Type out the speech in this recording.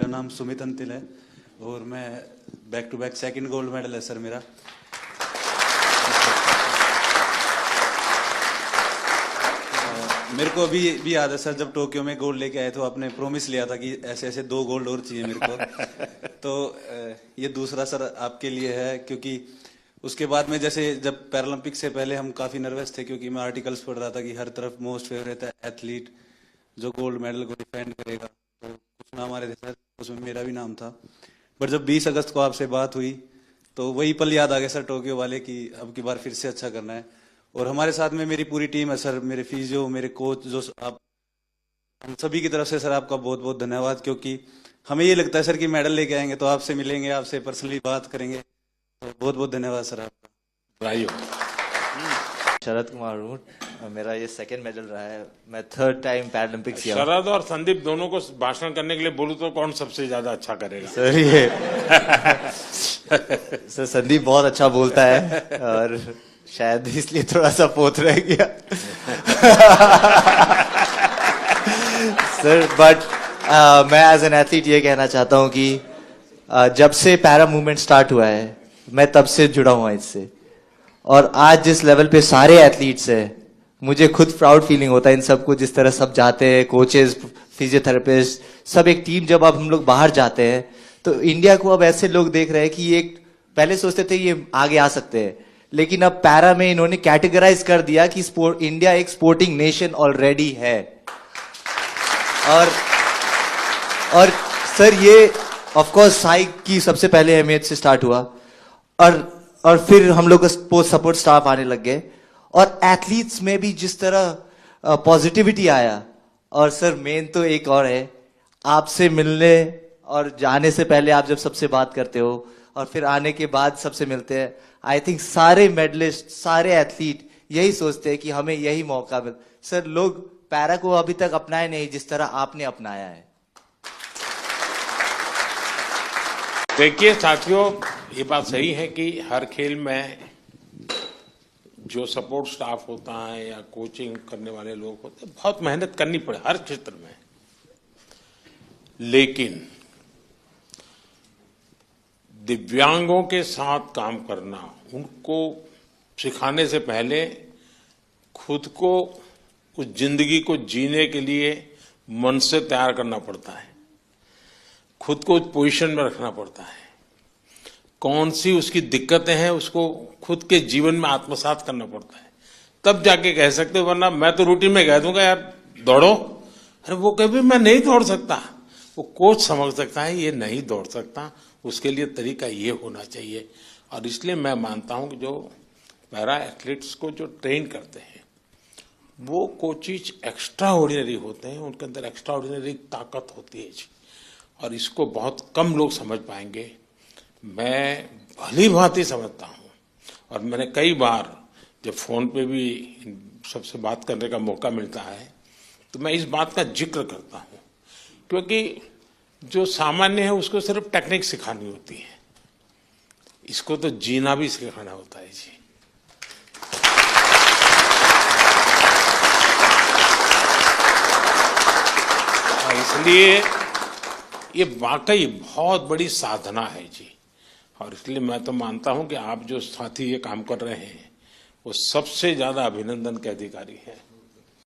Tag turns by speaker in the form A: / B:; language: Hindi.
A: नाम सुमित अंतिल है और मैं back to back second gold medal है सर मेरा। मेरे को अभी भी याद है सर, जब टोक्यो में गोल्ड लेके आए तो आपने प्रॉमिस लिया था कि ऐसे ऐसे 2 गोल्ड और चाहिए मेरे को। तो ये दूसरा सर आपके लिए है, क्योंकि उसके बाद में जैसे जब पैरालंपिक से पहले हम काफी नर्वस थे, क्योंकि मैं आर्टिकल्स पढ़ रहा था कि हर तरफ मोस्ट फेवरेट एथलीट जो गोल्ड मेडल को डिफेंड करेगा, तो कुछ नाम आ रहे थे सर, उसमें मेरा भी नाम था। बट जब 20 अगस्त को आपसे बात हुई तो वही पल याद आ गया सर टोक्यो वाले, कि अब की बार फिर से अच्छा करना है। और हमारे साथ में मेरी पूरी टीम है सर, मेरे फिजियो, मेरे कोच, जो आप हम सभी की तरफ से सर आपका बहुत बहुत धन्यवाद। क्योंकि हमें ये लगता है सर कि मेडल लेके आएंगे तो आपसे मिलेंगे, आपसे पर्सनली बात करेंगे, तो बहुत बहुत धन्यवाद सर आपका।
B: शरद कुमार हूँ, मेरा ये सेकंड मेडल रहा है, मैं 3rd टाइम पैरालंपिक्स किया।
C: शरद और संदीप दोनों को भाषण करने के लिए बोलूं तो कौन सबसे ज्यादा अच्छा करेगा?
B: सर ये सर संदीप बहुत अच्छा बोलता है और शायद इसलिए थोड़ा सा पोत रह गया। सर बट मैं एज एन एथलीट ये कहना चाहता हूँ कि जब से पैरा मूवमेंट स्टार्ट हुआ है मैं तब से जुड़ा हुआ इससे, और आज जिस लेवल पे सारे एथलीट्स हैं मुझे खुद प्राउड फीलिंग होता है इन सबको, जिस तरह सब जाते हैं, कोचेस, फिजियोथेरेपिस्ट, सब एक टीम। जब अब हम लोग बाहर जाते हैं तो इंडिया को अब ऐसे लोग देख रहे हैं कि एक पहले सोचते थे ये आगे आ सकते हैं, लेकिन अब पैरा में इन्होंने कैटेगराइज कर दिया कि इंडिया एक स्पोर्टिंग नेशन ऑलरेडी है। और सर ये ऑफ कोर्स साई की सबसे पहले अहमियत से स्टार्ट हुआ, और फिर हम लोग का सपोर्ट स्टाफ आने लग गए, और एथलीट्स में भी जिस तरह पॉजिटिविटी आया। और सर मेन तो एक और है, आपसे मिलने और जाने से पहले आप जब सबसे बात करते हो और फिर आने के बाद सबसे मिलते हैं, आई थिंक सारे मेडलिस्ट, सारे एथलीट यही सोचते हैं कि हमें यही मौका मिल। सर लोग पैरा को अभी तक अपनाए नहीं जिस तरह आपने अपनाया है।
C: देखिए साथियों, ये बात सही है कि हर खेल में जो सपोर्ट स्टाफ होता है या कोचिंग करने वाले लोग होते हैं, बहुत मेहनत करनी पड़े हर क्षेत्र में। लेकिन दिव्यांगों के साथ काम करना, उनको सिखाने से पहले खुद को उस जिंदगी को जीने के लिए मन से तैयार करना पड़ता है, खुद को उस पोजीशन में रखना पड़ता है, कौन सी उसकी दिक्कतें हैं उसको खुद के जीवन में आत्मसात करना पड़ता है, तब जाके कह सकते। वरना मैं तो रूटीन में कह दूंगा यार दौड़ो, अरे वो कभी मैं नहीं दौड़ सकता, वो कोच समझ सकता है ये नहीं दौड़ सकता, उसके लिए तरीका ये होना चाहिए। और इसलिए मैं मानता हूं कि जो पैरा एथलीट्स को जो ट्रेन करते हैं वो कोचेज एक्स्ट्रा ऑर्डिनरी होते हैं, उनके अंदर एक्स्ट्रा ऑर्डिनरी ताकत होती है जी, और इसको बहुत कम लोग समझ पाएंगे। मैं भली भांति समझता हूँ, और मैंने कई बार जब फोन पे भी सबसे बात करने का मौका मिलता है तो मैं इस बात का जिक्र करता हूँ, क्योंकि जो सामान्य है उसको सिर्फ टेक्निक सिखानी होती है, इसको तो जीना भी सिखाना होता है जी। और इसलिए ये वाकई बहुत बड़ी साधना है जी, और इसलिए मैं तो मानता हूं कि आप जो साथी ये काम कर रहे हैं वो सबसे ज्यादा अभिनंदन के अधिकारी हैं।